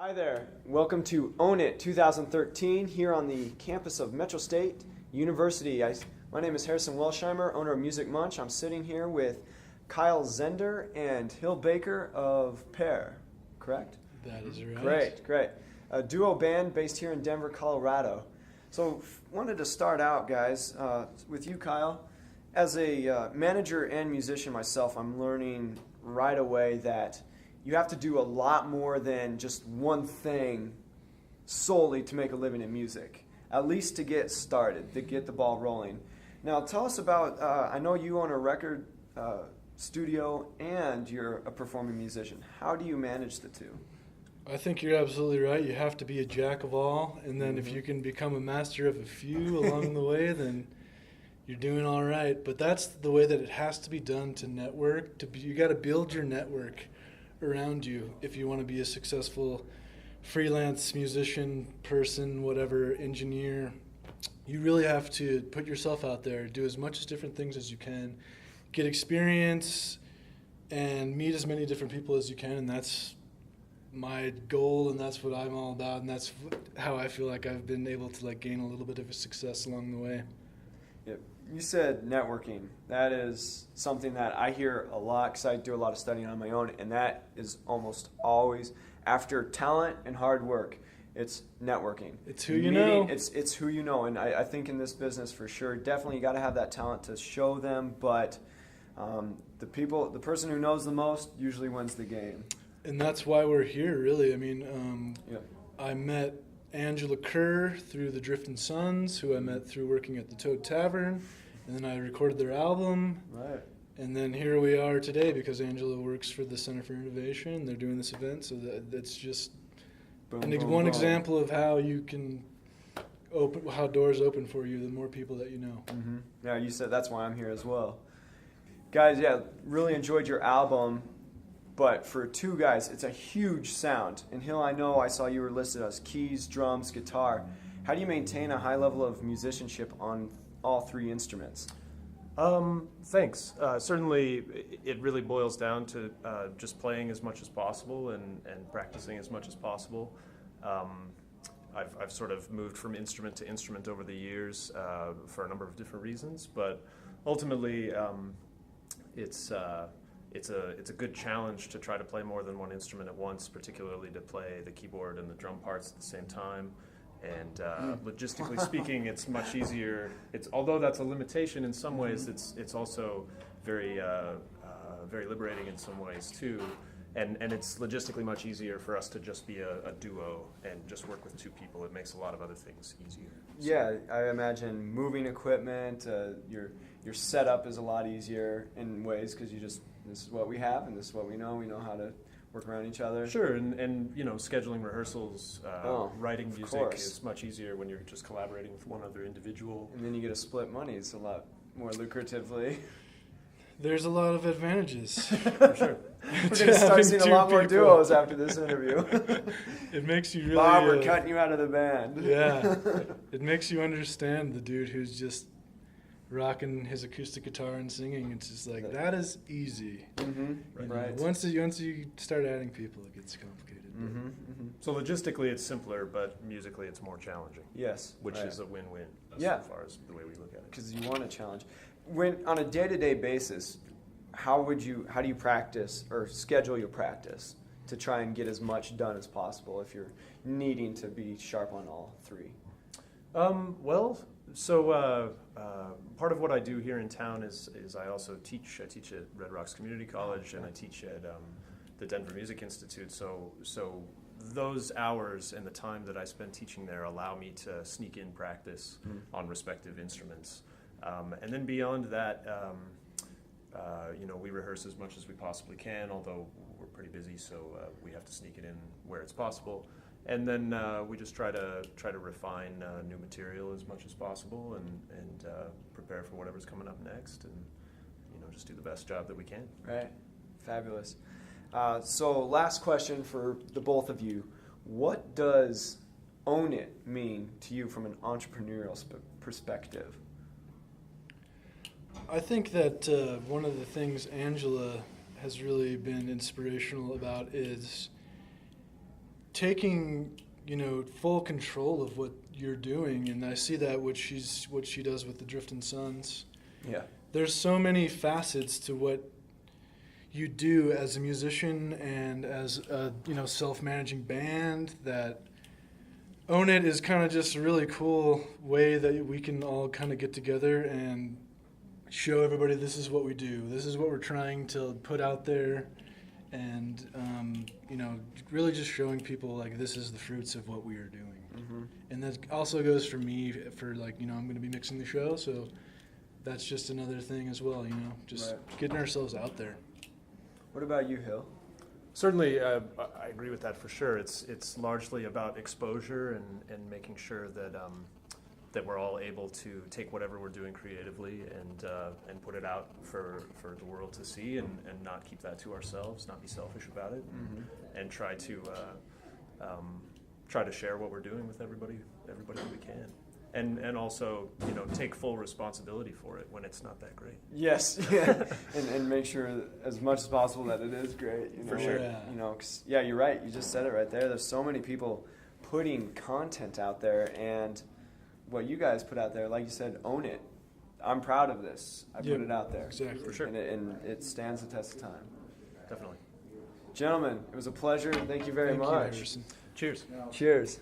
Hi there. Welcome to Own It 2013 here on the campus of Metro State University. My name is Harrison Welsheimer, owner of MusicMunch. I'm sitting here with Kyle Zender and Hill Baker of Paer, correct? That is right. Great. A duo band based here in Denver, Colorado. So wanted to start out, guys, with you, Kyle. As a manager and musician myself, I'm learning right away that you have to do a lot more than just one thing solely to make a living in music, at least to get started, to get the ball rolling. Now, tell us about, I know you own a record studio and you're a performing musician. How do you manage the two? I think you're absolutely right. You have to be a jack of all, and then if you can become a master of a few along the way, then you're doing all right. But that's the way that it has to be done to network. You got to build your network around you if you want to be a successful freelance musician, person, whatever, engineer. You really have to put yourself out there, do as much as different things as you can, get experience, and meet as many different people as you can, and that's my goal, and that's what I'm all about, and that's how I feel like I've been able to gain a little bit of a success along the way. Yep. You said networking. That is something that I hear a lot because I do a lot of studying on my own, and that is almost always after talent and hard work. It's networking. It's who you know. It's who you know, and I think in this business for sure, definitely you got to have that talent to show them. But the person who knows the most usually wins the game. And that's why we're here, really. I mean, Yep. I met Angela Kerr through the Driftin' Sons, who I met through working at the Toad Tavern, and then I recorded their album. Right. And then here we are today because Angela works for the Center for Innovation. They're doing this event, so that's just one example of how you can how doors open for you the more people that you know. Mm-hmm. Yeah, you said that's why I'm here as well. Guys, yeah, really enjoyed your album. But for two guys, it's a huge sound. And Hill, I know I saw you were listed as keys, drums, guitar. How do you maintain a high level of musicianship on all three instruments? Thanks. Certainly, it really boils down to just playing as much as possible and practicing as much as possible. I've sort of moved from instrument to instrument over the years for a number of different reasons, but ultimately, it's a good challenge to try to play more than one instrument at once, particularly to play the keyboard and the drum parts at the same time. And logistically speaking, it's much easier. Although that's a limitation in some ways, it's also very very liberating in some ways too. And it's logistically much easier for us to just be a duo and just work with two people. It makes a lot of other things easier. So. Yeah, I imagine moving equipment, your setup is a lot easier in ways because this is what we have and this is what we know. We know how to work around each other. Sure, and scheduling rehearsals, writing music course. Is much easier when you're just collaborating with one other individual. And then you get to split money. It's a lot more lucratively. There's a lot of advantages. For sure. We're going to start seeing a lot more duos after this interview. It makes you really... Bob, we're cutting you out of the band. Yeah. It makes you understand the dude who's just rocking his acoustic guitar and singing. It's just like, that is easy. Mm-hmm. Right. Once you start adding people, it gets complicated. Mm-hmm. Mm-hmm. So logistically it's simpler, but musically it's more challenging. Yes. Which is a win-win as far as the way we look at it. Because you want a challenge. When on a day-to-day basis, how do you practice or schedule your practice to try and get as much done as possible if you're needing to be sharp on all three? So part of what I do here in town is I also teach. I teach at Red Rocks Community College and I teach at the Denver Music Institute. So those hours and the time that I spend teaching there allow me to sneak in practice on respective instruments. And then beyond that, we rehearse as much as we possibly can, although we're pretty busy, so we have to sneak it in where it's possible. And then we just try to refine new material as much as possible and prepare for whatever's coming up next, and just do the best job that we can. Right, fabulous. So last question for the both of you: what does own it mean to you from an entrepreneurial perspective? I think that one of the things Angela has really been inspirational about is taking, full control of what you're doing, and I see that what she does with the Drifting Suns. Yeah. There's so many facets to what you do as a musician and as a self-managing band, that Own It is kind of just a really cool way that we can all kind of get together and show everybody this is what we do, this is what we're trying to put out there, and really just showing people like this is the fruits of what we are doing. Mm-hmm. And that also goes for me for I'm going to be mixing the show, so that's just another thing as well, just Right. getting ourselves out there. What about you, Hill? Certainly, I agree with that for sure. It's largely about exposure and making sure that that we're all able to take whatever we're doing creatively and put it out for the world to see, and not keep that to ourselves, not be selfish about it, and try to share what we're doing with everybody that we can. And also, take full responsibility for it when it's not that great. Yes, yeah. and make sure as much as possible that it is great. For sure. Yeah. 'Cause, yeah, you're right. You just said it right there. There's so many people putting content out there, and what you guys put out there, like you said, own it. I'm proud of this. I put it out there. Exactly. For sure. And it stands the test of time. Definitely. Gentlemen, it was a pleasure. Thank you very Thank you, much. Harrison. Cheers. Cheers.